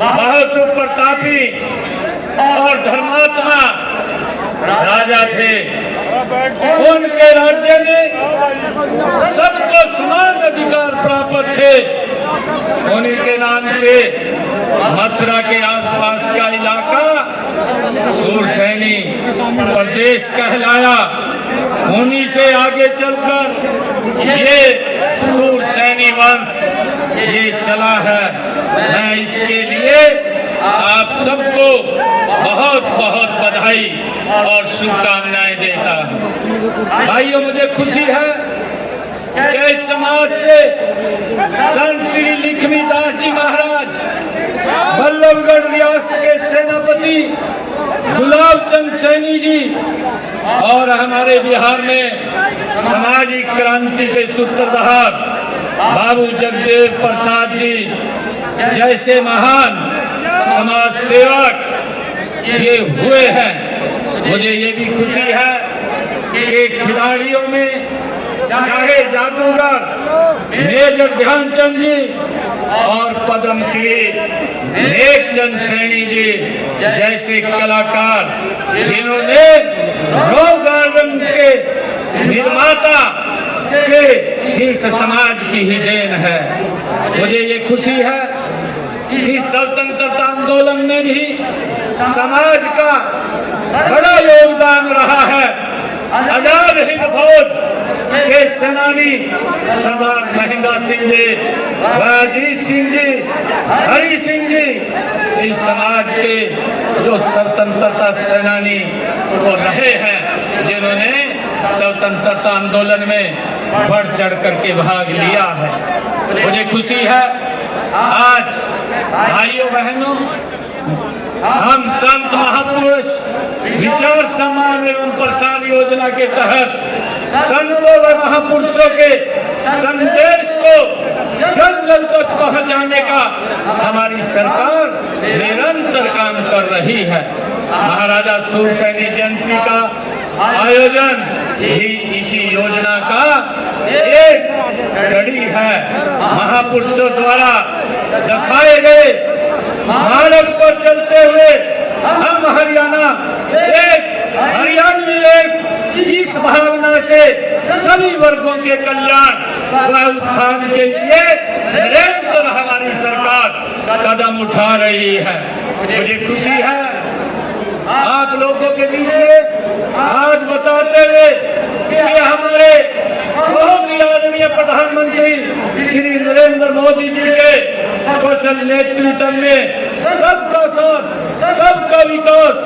बहुत प्रतापी और धर्मात्मा राजा थे। उनके राज्य में सबको समान अधिकार प्राप्त थे। उन्हीं के नाम से मथुरा के आसपास का इलाका सूरसैनी प्रदेश कहलाया। उन्हीं से आगे चलकर ये सूरसैनी वंश ये चला है। मैं इसके लिए आप सबको बहुत बहुत बधाई और शुभकामनाएं देता हूँ। भाइयों, मुझे खुशी है कि इस समाज से संत श्री लक्ष्मीदास जी महाराज, बल्लभगढ़ रियासत के सेनापति गुलाब चंद सैनी जी और हमारे बिहार में सामाजिक क्रांति के सूत्रधार बाबू जगदेव प्रसाद जी जैसे महान समाज सेवक ये हुए हैं। मुझे ये भी खुशी है कि खिलाड़ियों में चाहे जादूगर मेजर ध्यानचंद जी और पद्मश्री नेकचंद सैनी जी जैसे कलाकार जिन्होंने रॉक गार्डन के निर्माता के इस समाज की ही देन है। मुझे ये खुशी है कि स्वतंत्रता आंदोलन में भी समाज का बड़ा योगदान रहा है। आजाद हिंद फौज के सेनानी सरदार महेंद्र सिंह जी, अजीत सिंह जी, हरि सिंह जी इस समाज के जो स्वतंत्रता सेनानी वो रहे हैं, जिन्होंने स्वतंत्रता आंदोलन में बढ़ चढ़ करके भाग लिया है। मुझे खुशी है आज भाइयों बहनों हम संत महापुरुष विचार सम्मान एवं प्रसार योजना के तहत संतों व महापुरुषों के संदेश को जन जन तक पहुंचाने का हमारी सरकार निरंतर काम कर रही है। महाराजा सूरसैनी जयंती का आयोजन ही इसी योजना का एक कड़ी है। महापुरुषों द्वारा दिखाए गए मार्ग पर चलते हुए हम हरियाणा एक इस भावना से सभी वर्गों के कल्याण व उत्थान के लिए निरंतर हमारी सरकार कदम उठा रही है। मुझे खुशी है आप लोगों के बीच में आज बताते हुए कि हमारे बहुत ही आदरणीय प्रधानमंत्री श्री नरेंद्र मोदी जी के कुशल नेतृत्व में सबका साथ, सबका विकास,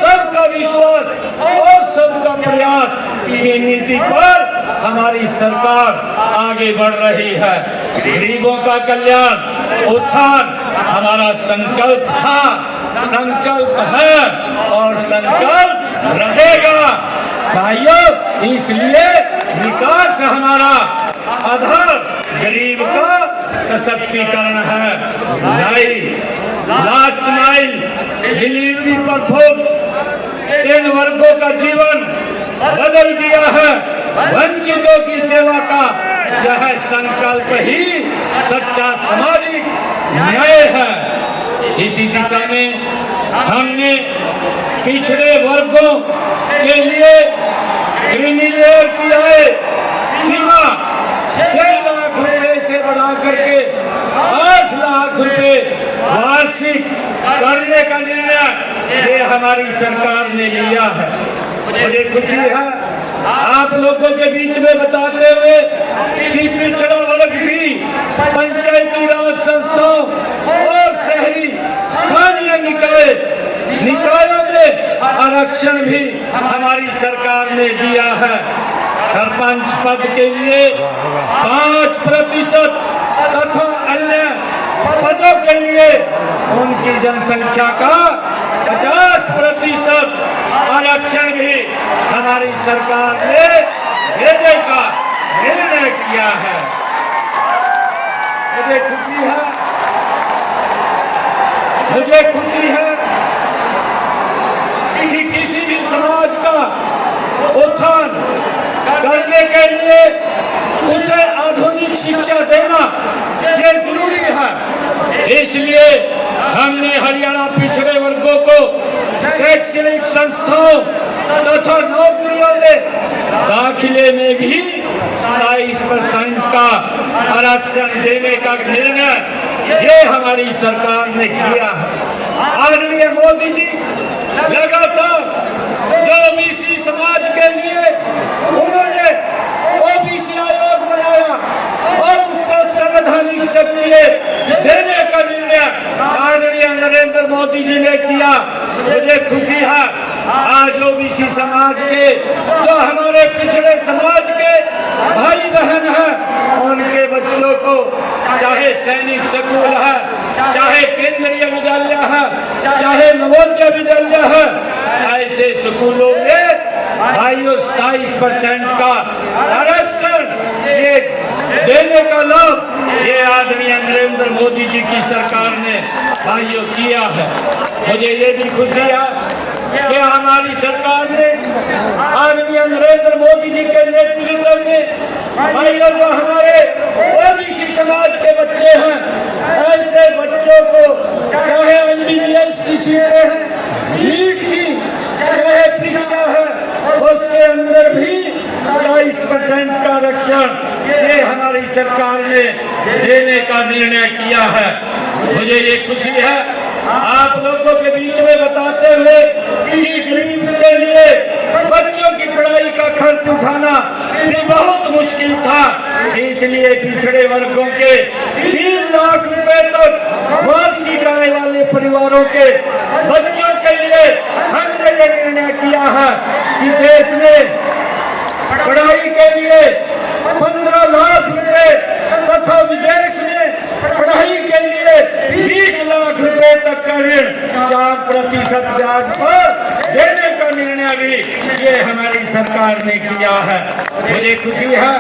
सबका विश्वास और सबका प्रयास की नीति पर हमारी सरकार आगे बढ़ रही है। गरीबों का कल्याण उत्थान हमारा संकल्प था, संकल्प है और संकल्प रहेगा। भाइयों, इसलिए विकास हमारा आधार गरीब का सशक्तिकरण है। लास्ट माइल डिलीवरी पर फोर्स इन वर्गों का जीवन बदल दिया है। वंचितों की सेवा का यह संकल्प ही सच्चा सामाजिक न्याय है। इसी दिशा में हमने पिछड़े वर्गों के लिए क्रिमिलेयर की आय सीमा 6 लाख रुपए से बढ़ा करके 8 लाख रुपए वार्षिक करने का निर्णय ये हमारी सरकार ने लिया है। मुझे खुशी है आप लोगों के बीच में बताते हुए कि पिछड़ा वर्ग भी पंचायती राज संस्थाओं और शहरी स्थानीय निकायों में आरक्षण भी हमारी सरकार ने दिया है। सरपंच पद के लिए 5% तथा अन्य पदों के लिए उनकी जनसंख्या का 50% आरक्षण भी हमारी सरकार ने देने का निर्णय किया है। मुझे खुशी है कि किसी भी समाज का उत्थान करने के लिए उसे आधुनिक शिक्षा देना ये जरूरी है। इसलिए हमने हरियाणा पिछड़े वर्गों को शैक्षणिक संस्थाओं तथा नौकरियों में दाखिले में भी 27% का आरक्षण देने का निर्णय ये हमारी सरकार ने किया है। आदरणीय मोदी जी लगातार जो ओबीसी समाज के लिए उन्होंने ओबीसी आयोग बनाया और उसको संवैधानिक शक्तियां देने का निर्णय आदरणीय नरेंद्र मोदी जी ने किया। मुझे खुशी है आज ओबीसी समाज के जो हमारे पिछड़े समाज के भाई बहन हैं उनके बच्चों को चाहे सैनिक स्कूल है, चाहे केंद्रीय विद्यालय है, चाहे नवोदय विद्यालय है, ऐसे स्कूलों में भाइयों 27% का आरक्षण ये देने का लाभ ये आदरणीय नरेंद्र मोदी जी की सरकार ने भाइयों किया है। मुझे ये भी खुशी है कि हमारी सरकार ने आदरणीय नरेंद्र मोदी जी के नेतृत्व में भाइयों जो हमारे ओबीसी समाज के बच्चे हैं ऐसे बच्चों को चाहे MBBS की सीटें हैं, नीट की चाहे परीक्षा है उसके अंदर भी 27% का आरक्षण ये हमारी सरकार ने देने का निर्णय किया है। मुझे ये खुशी है आप लोगों के बीच में बताते हुए कि गरीब के लिए बच्चों की पढ़ाई का खर्च उठाना भी बहुत मुश्किल था, इसलिए पिछड़े वर्गों के 3 लाख रुपए तक वार्षिक आय वाले परिवारों के बच्चों के लिए हमने ये निर्णय किया है कि देश में पढ़ाई के लिए 15 लाख रुपए तथा विदेश में पढ़ाई के लिए 20 लाख रुपए तक का ऋण 4% ब्याज पर देने का निर्णय भी ये हमारी सरकार ने किया है। मुझे खुशी है